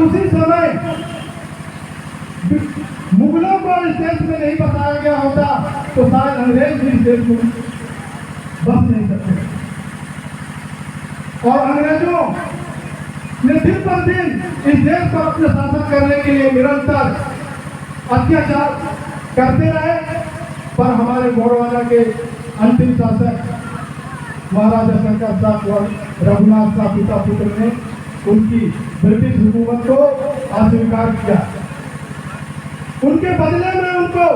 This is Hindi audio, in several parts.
उसी समय मुगलों को इस देश में नहीं बसाया गया होता तो शायद अंग्रेज भी इस देश को बस नहीं सकते। और अंग्रेजों ने दिन पर दिन इस देश पर अपने शासन करने के लिए निरंतर अत्याचार करते रहे, पर हमारे गोंडवाना के अंतिम शासक महाराजा शंकर साहब और रघुनाथ साहब पिता पुत्र ने उनकी ब्रिटिश हुकूमत को अस्वीकार किया। उनके बदले में उनको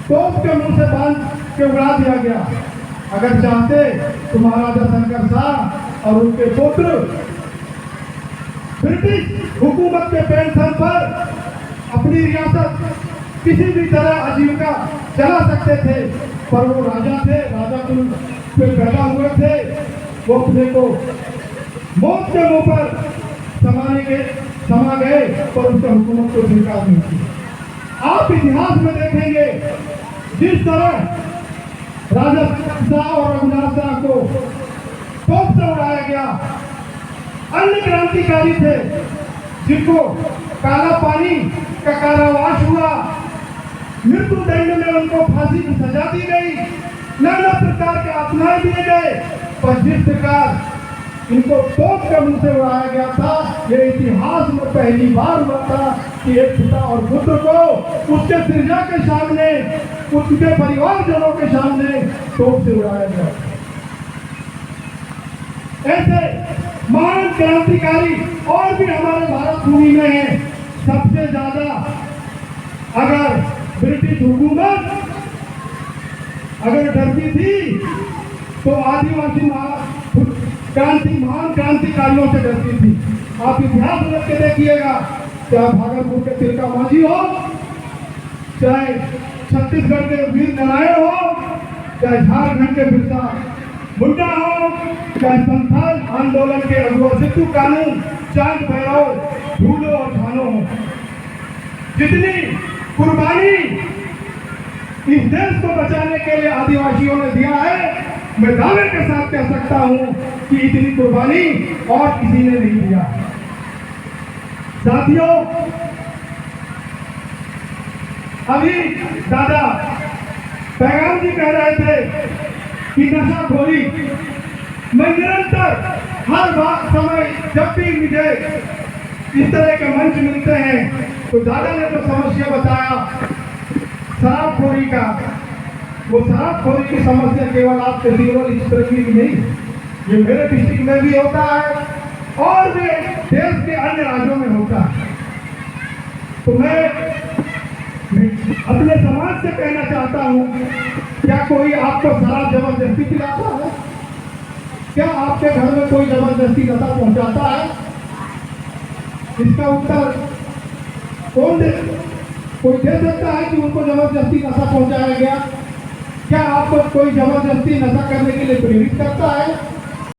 तोप के मुंह से बांध के उड़ा दिया गया। अगर चाहते तो महाराजा शंकर साहब और उनके पुत्र ब्रिटिश हुकूमत के पेंशन पर अपनी रियासत किसी भी तरह आजीविका चला सकते थे, पर वो राजा थे, राजा कुल पे पैदा हुए थे, वो अपने को मौत के मुंह पर समा गए, पर उसके हुकूमत को स्वीकार नहीं किया। आप इतिहास में देखेंगे जिस तरह राजा शाह और रघुनाथ शाह को तोप से उड़ाया गया, अन्य क्रांतिकारी थे जिनको काला पानी का कारावास हुआ, मृत्यु दंड में उनको फांसी की सजा दी गई, नाना प्रकार के अपमान दिए गए, पर जिस प्रकार इनको तोप के मुंह से उड़ाया गया था, ये इतिहास में पहली बार हुआ था कि एक पिता और पुत्र को उसके सृजा के सामने, उसके परिवारजनों के सामने तोप से उड़ाया गया। ऐसे महान क्रांतिकारी और भी हमारे भारत भूमि में हैं। सबसे ज्यादा अगर ब्रिटिश हुकूमत अगर डरती थी तो आदिवासी महान क्रांतिकारियों से डरती थी। आप इतिहास में के देखिएगा, चाहे भागलपुर के तिलका मांझी हो, चाहे छत्तीसगढ़ के वीर नारायण हो, चाहे झारखंड के बिरसा मुंडा हो, चाहे संथाल आंदोलन के अगुआ सिद्धू कानू, चांद भैरव, ढूलो और झानो हो, जितनी कुर्बानी इस देश को बचाने के लिए आदिवासियों ने दिया है, मैं दावे के साथ कह सकता हूं कि इतनी कुर्बानी और किसी ने नहीं दिया। साथियों, अभी दादा पैगाम जी कह रहे थे कि नशाखोरी, मैं निरंतर हर बात समय जब भी मुझे इस तरह के मंच मिलते हैं तो दादा ने जो समस्या बताया शराबखोरी का, वो शराबखोरी की समस्या केवल आपके केवल इस तरह की नहीं, ये मेरे डिस्ट्रिक्ट में भी होता है और भी देश के अन्य राज्यों में होता है। तो मैं अपने समाज से कहना चाहता हूँ, क्या कोई आपको शराब जबरदस्ती पिलाता है? क्या आपके घर में कोई जबरदस्ती नशा पहुंचाता है? इसका उत्तर कोई दे सकता है कि उनको जबरदस्ती नशा पहुंचाया गया? क्या आपको कोई जबरदस्ती नशा करने के लिए प्रेरित करता है?